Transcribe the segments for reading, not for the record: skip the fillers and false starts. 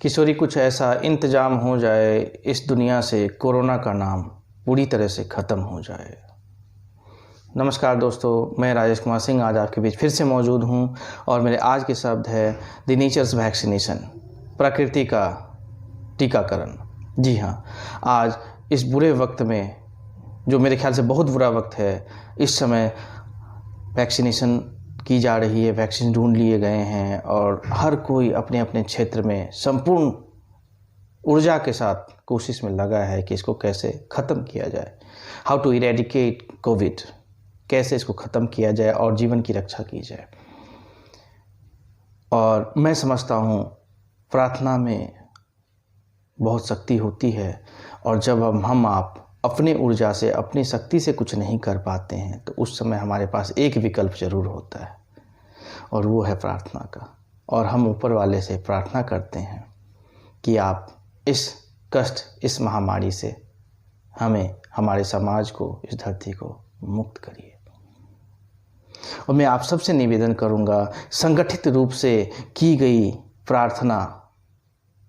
किशोरी कुछ ऐसा इंतजाम हो जाए इस दुनिया से कोरोना का नाम पूरी तरह से ख़त्म हो जाए। नमस्कार दोस्तों, मैं राजेश कुमार सिंह आज आपके बीच फिर से मौजूद हूं और मेरे आज के शब्द है द नेचर्स वैक्सीनेशन, प्रकृति का टीकाकरण। जी हाँ, आज इस बुरे वक्त में, जो मेरे ख्याल से बहुत बुरा वक्त है, इस समय वैक्सीनेशन की जा रही है, वैक्सीन ढूंढ लिए गए हैं और हर कोई अपने अपने क्षेत्र में संपूर्ण ऊर्जा के साथ कोशिश में लगा है कि इसको कैसे ख़त्म किया जाए। हाउ टू इरेडिकेट कोविड, कैसे इसको ख़त्म किया जाए और जीवन की रक्षा की जाए। और मैं समझता हूँ प्रार्थना में बहुत शक्ति होती है और जब हम आप अपने ऊर्जा से, अपनी शक्ति से कुछ नहीं कर पाते हैं तो उस समय हमारे पास एक विकल्प ज़रूर होता है और वो है प्रार्थना का। और हम ऊपर वाले से प्रार्थना करते हैं कि आप इस कष्ट, इस महामारी से हमें, हमारे समाज को, इस धरती को मुक्त करिए। और मैं आप सबसे निवेदन करूंगा, संगठित रूप से की गई प्रार्थना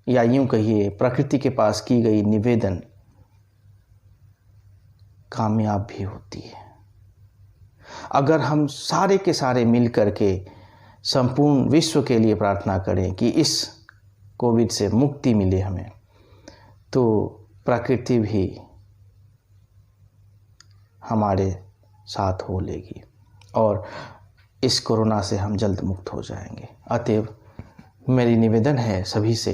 या यूं कहिए प्रकृति के पास की गई निवेदन कामयाब भी होती है। अगर हम सारे के सारे मिल करके संपूर्ण विश्व के लिए प्रार्थना करें कि इस कोविड से मुक्ति मिले हमें, तो प्रकृति भी हमारे साथ हो लेगी और इस कोरोना से हम जल्द मुक्त हो जाएंगे। अतएव मेरी निवेदन है सभी से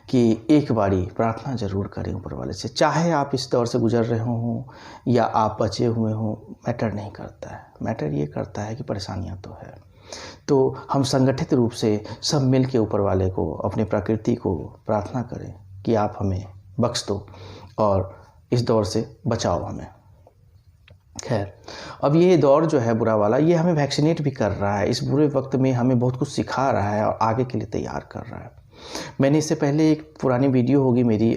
कि एक बारी प्रार्थना ज़रूर करें ऊपर वाले से। चाहे आप इस दौर से गुजर रहे हों या आप बचे हुए हों, मैटर नहीं करता है। मैटर ये करता है कि परेशानियां तो है। तो हम संगठित रूप से सब मिल के ऊपर वाले को, अपनी प्रकृति को प्रार्थना करें कि आप हमें बख्श दो और इस दौर से बचाओ हमें। खैर, अब ये दौर जो है बुरा वाला, ये हमें वैक्सीनेट भी कर रहा है। इस बुरे वक्त में हमें बहुत कुछ सिखा रहा है और आगे के लिए तैयार कर रहा है। मैंने इससे पहले एक पुरानी वीडियो होगी मेरी,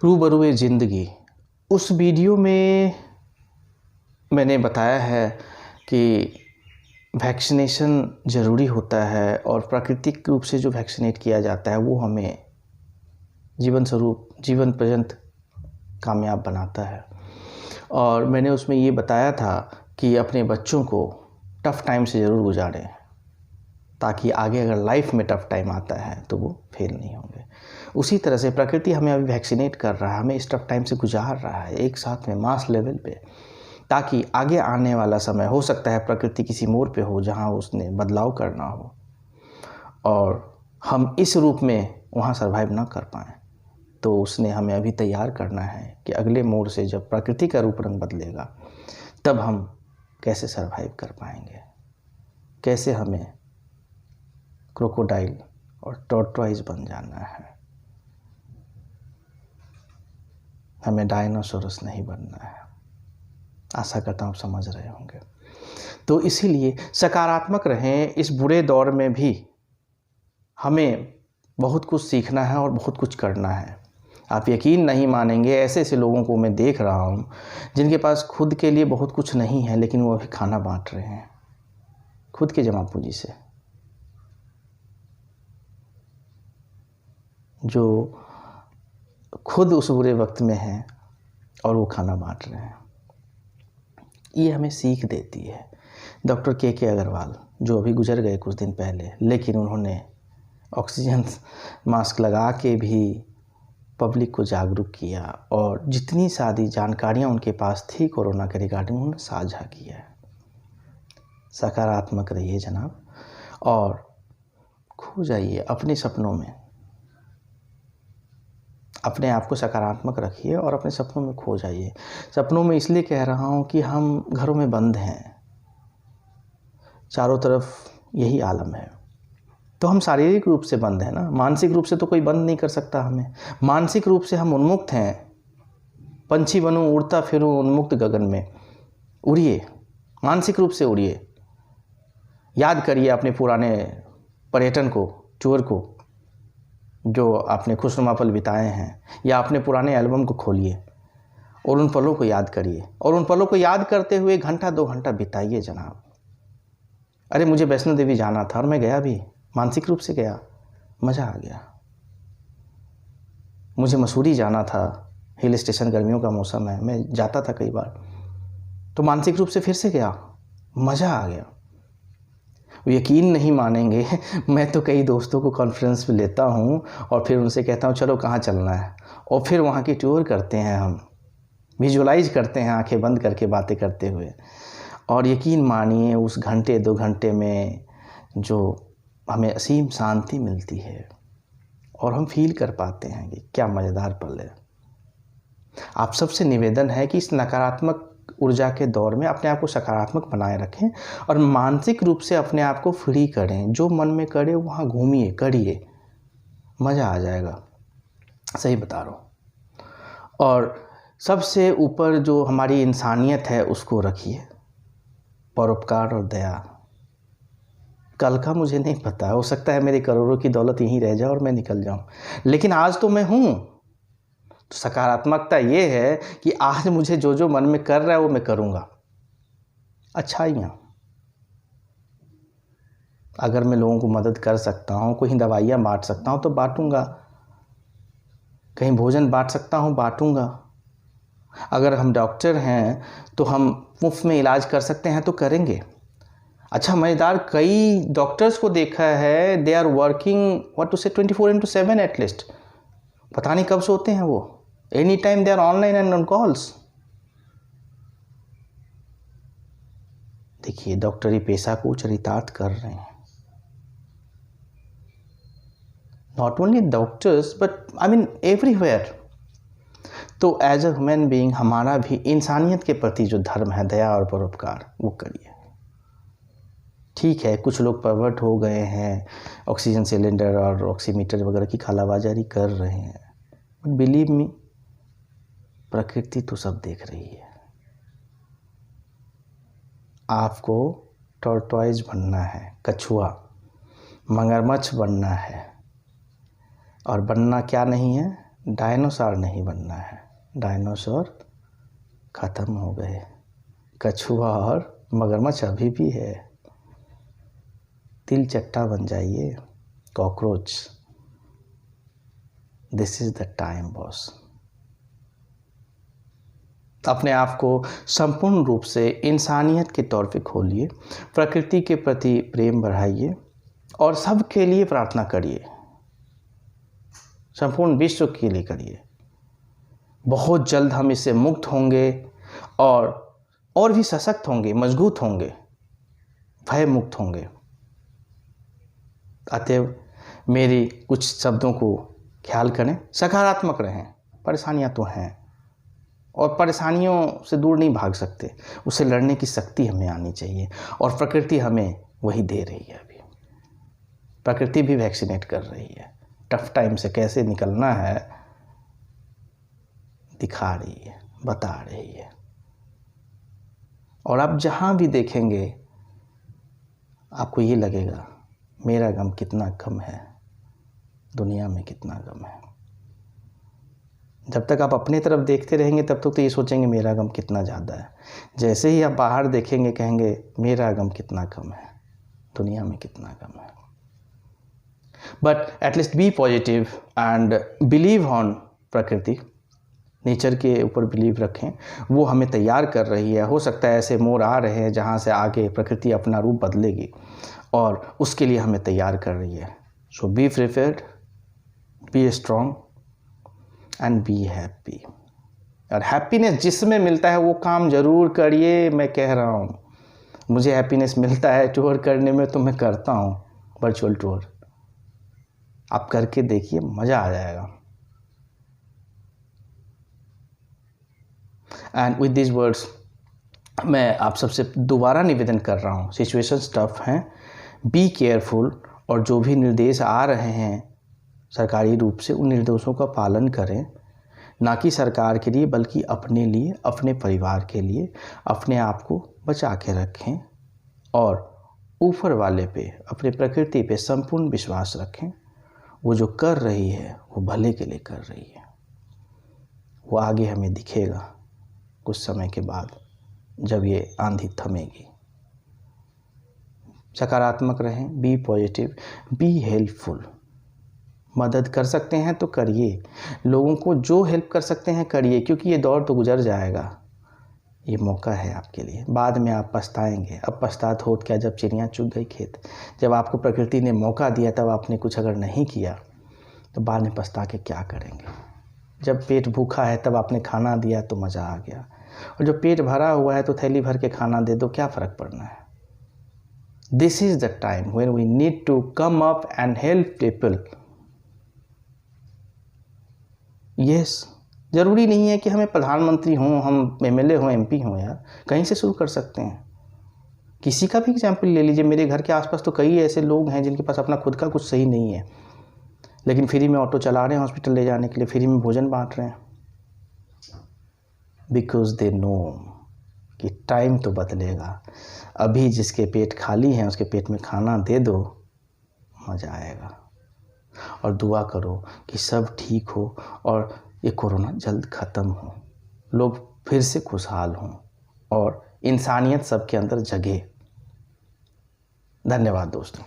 रूबरूए ज़िंदगी, उस वीडियो में मैंने बताया है कि वैक्सीनेशन ज़रूरी होता है और प्राकृतिक रूप से जो वैक्सीनेट किया जाता है वो हमें जीवन स्वरूप, जीवन पर्यंत कामयाब बनाता है। और मैंने उसमें ये बताया था कि अपने बच्चों को टफ़ टाइम से ज़रूर गुजारें ताकि आगे अगर लाइफ में टफ़ टाइम आता है तो वो फेल नहीं होंगे। उसी तरह से प्रकृति हमें अभी वैक्सीनेट कर रहा है, हमें इस टफ़ टाइम से गुजार रहा है एक साथ में मास लेवल पे, ताकि आगे आने वाला समय, हो सकता है प्रकृति किसी मोड़ पे हो जहाँ उसने बदलाव करना हो और हम इस रूप में वहाँ सर्वाइव ना कर पाएँ, तो उसने हमें अभी तैयार करना है कि अगले मोड़ से जब प्रकृति का रूप रंग बदलेगा तब हम कैसे सर्वाइव कर पाएंगे, कैसे हमें क्रोकोडाइल और टॉर्टॉइस बन जाना है, हमें डायनासोरस नहीं बनना है। आशा करता हूँ आप समझ रहे होंगे। तो इसीलिए सकारात्मक रहें। इस बुरे दौर में भी हमें बहुत कुछ सीखना है और बहुत कुछ करना है। आप यकीन नहीं मानेंगे, ऐसे ऐसे लोगों को मैं देख रहा हूँ जिनके पास खुद के लिए बहुत कुछ नहीं है, लेकिन वो अभी खाना बांट रहे हैं खुद के जमा पूंजी से, जो खुद उस बुरे वक्त में हैं और वो खाना बांट रहे हैं। ये हमें सीख देती है। डॉक्टर के अग्रवाल जो अभी गुजर गए कुछ दिन पहले, लेकिन उन्होंने ऑक्सीजन मास्क लगा के भी पब्लिक को जागरूक किया और जितनी सारी जानकारियां उनके पास थी कोरोना के रिगार्डिंग उन्होंने साझा किया है। सकारात्मक रहिए जनाब और खो जाइए अपने सपनों में। अपने आप को सकारात्मक रखिए और अपने सपनों में खो जाइए। सपनों में इसलिए कह रहा हूँ कि हम घरों में बंद हैं, चारों तरफ यही आलम है, तो हम शारीरिक रूप से बंद हैं ना, मानसिक रूप से तो कोई बंद नहीं कर सकता हमें। मानसिक रूप से हम उन्मुक्त हैं। पंछी बनूं उड़ता फिरूं उन्मुक्त गगन में, उड़िए, मानसिक रूप से उड़िए। याद करिए अपने पुराने पर्यटन को, टूर को, जो आपने खुशनुमा पल बिताए हैं, या अपने पुराने एल्बम को खोलिए और उन पलों को याद करिए और उन पलों को याद करते हुए घंटा 2 घंटा बिताइए जनाब। अरे मुझे वैष्णो देवी जाना था और मैं गया भी, मानसिक रूप से गया, मज़ा आ गया। मुझे मसूरी जाना था, हिल स्टेशन, गर्मियों का मौसम है, मैं जाता था कई बार, तो मानसिक रूप से फिर से गया, मज़ा आ गया। यकीन नहीं मानेंगे मैं तो कई दोस्तों को कॉन्फ्रेंस पे लेता हूँ और फिर उनसे कहता हूँ चलो कहाँ चलना है, और फिर वहाँ की टूर करते हैं, हम विजुअलाइज करते हैं आंखें बंद करके बातें करते हुए। और यकीन मानिए उस घंटे 2 घंटे में जो हमें असीम शांति मिलती है और हम फील कर पाते हैं कि क्या मज़ेदार पल है। आप सबसे निवेदन है कि इस नकारात्मक ऊर्जा के दौर में अपने आप को सकारात्मक बनाए रखें और मानसिक रूप से अपने आप को फ्री करें। जो मन में करे वहाँ घूमिए, करिए, मज़ा आ जाएगा, सही बता रहा हूँ। और सबसे ऊपर जो हमारी इंसानियत है उसको रखिए, परोपकार और दया। कल का मुझे नहीं पता, हो सकता है मेरी करोड़ों की दौलत यहीं रह जाए और मैं निकल जाऊँ, लेकिन आज तो मैं हूँ। तो सकारात्मकता ये है कि आज मुझे जो जो मन में कर रहा है वो मैं करूँगा। अच्छाइयाँ, अगर मैं लोगों को मदद कर सकता हूँ, कहीं दवाइयाँ बांट सकता हूँ तो बांटूंगा, कहीं भोजन बांट सकता हूँ बांटूंगा। अगर हम डॉक्टर हैं तो हम मुफ्त में इलाज कर सकते हैं तो करेंगे। अच्छा मज़ेदार, कई डॉक्टर्स को देखा है, they are working what to say 24/7 at least. पता नहीं कब सोते हैं वो, any time they are online and on calls. देखिए डॉक्टरी पेशा को चरितार्थ कर रहे हैं। Not only doctors but I mean everywhere. तो एज अ ह्यूमन बीइंग हमारा भी इंसानियत के प्रति जो धर्म है, दया और परोपकार, वो करिए। ठीक है कुछ लोग परवर्ट हो गए हैं, ऑक्सीजन सिलेंडर और ऑक्सीमीटर वगैरह की कालाबाजारी कर रहे हैं, बट बिलीव मी प्रकृति तो सब देख रही है। आपको टॉर्टॉइज बनना है, कछुआ, मगरमच्छ बनना है, और बनना क्या नहीं है, डायनासोर नहीं बनना है। डायनासोर ख़त्म हो गए, कछुआ और मगरमच्छ अभी भी है। तिल चट्टा बन जाइए, cockroach. This is the time boss. अपने आप को संपूर्ण रूप से इंसानियत के तौर पे खोलिए, प्रकृति के प्रति प्रेम बढ़ाइए और सबके लिए प्रार्थना करिए, संपूर्ण विश्व के लिए करिए। बहुत जल्द हम इससे मुक्त होंगे और भी सशक्त होंगे, मजबूत होंगे, भय मुक्त होंगे। अतएव मेरी कुछ शब्दों को ख्याल करें, सकारात्मक रहें। परेशानियां तो हैं और परेशानियों से दूर नहीं भाग सकते, उससे लड़ने की शक्ति हमें आनी चाहिए और प्रकृति हमें वही दे रही है। अभी प्रकृति भी वैक्सीनेट कर रही है, टफ टाइम से कैसे निकलना है दिखा रही है, बता रही है। और आप जहाँ भी देखेंगे आपको ये लगेगा मेरा गम कितना कम है, दुनिया में कितना गम है। जब तक आप अपनी तरफ देखते रहेंगे तब तक तो ये सोचेंगे मेरा गम कितना ज़्यादा है। जैसे ही आप बाहर देखेंगे कहेंगे मेरा गम कितना कम है, दुनिया में कितना गम है। But at least be positive and believe on प्रकृति, नेचर के ऊपर बिलीव रखें, वो हमें तैयार कर रही है। हो सकता है ऐसे मोड़ आ रहे हैं जहाँ से आगे प्रकृति अपना रूप बदलेगी और उसके लिए हमें तैयार कर रही है। So be prepared, be strong and be happy. और हैप्पीनेस जिसमें मिलता है वो काम ज़रूर करिए। मैं कह रहा हूँ मुझे हैप्पीनेस मिलता है टूर करने में, तो मैं करता हूँ वर्चुअल टूर। आप करके देखिए, मज़ा आ जाएगा। एंड विद दिस वर्ड्स मैं आप सबसे दोबारा निवेदन कर रहा हूँ, सिचुएशंस टफ हैं, बी केयरफुल, और जो भी निर्देश आ रहे हैं सरकारी रूप से उन निर्देशों का पालन करें, ना कि सरकार के लिए बल्कि अपने लिए, अपने परिवार के लिए। अपने आप को बचा के रखें और ऊपर वाले पे, अपने प्रकृति पे संपूर्ण विश्वास रखें। वो जो कर रही है वो भले के लिए कर रही है, वो आगे हमें दिखेगा कुछ समय के बाद जब ये आंधी थमेगी। सकारात्मक रहें, बी पॉजिटिव, बी हेल्पफुल, मदद कर सकते हैं तो करिए, लोगों को जो हेल्प कर सकते हैं करिए, क्योंकि ये दौर तो गुजर जाएगा। ये मौका है आपके लिए, बाद में आप पछताएंगे। अब पछतात होत क्या जब चिड़िया चुग गई खेत। जब आपको प्रकृति ने मौका दिया तब आपने कुछ अगर नहीं किया तो बाद में पछता के क्या करेंगे। जब पेट भूखा है तब आपने खाना दिया तो मज़ा आ गया, और जब पेट भरा हुआ है तो थैली भर के खाना दे दो, क्या फ़र्क पड़ना है। This is the time when we need to come up and help people. Yes, ज़रूरी नहीं है कि हमें प्रधानमंत्री हों, हम एमएलए हों, एमपी हों, यार कहीं से शुरू कर सकते हैं। किसी का भी एग्जाम्पल ले लीजिए। मेरे घर के आसपास तो कई ऐसे लोग हैं जिनके पास अपना खुद का कुछ सही नहीं है, लेकिन फ्री में ऑटो चला रहे हैं हॉस्पिटल ले जाने के लिए, फ्री में भोजन बांट रहे हैं, बिकॉज दे नो कि टाइम तो बदलेगा। अभी जिसके पेट खाली है उसके पेट में खाना दे दो, मज़ा आएगा। और दुआ करो कि सब ठीक हो और ये कोरोना जल्द ख़त्म हो, लोग फिर से खुशहाल हों और इंसानियत सबके अंदर जगे। धन्यवाद दोस्तों।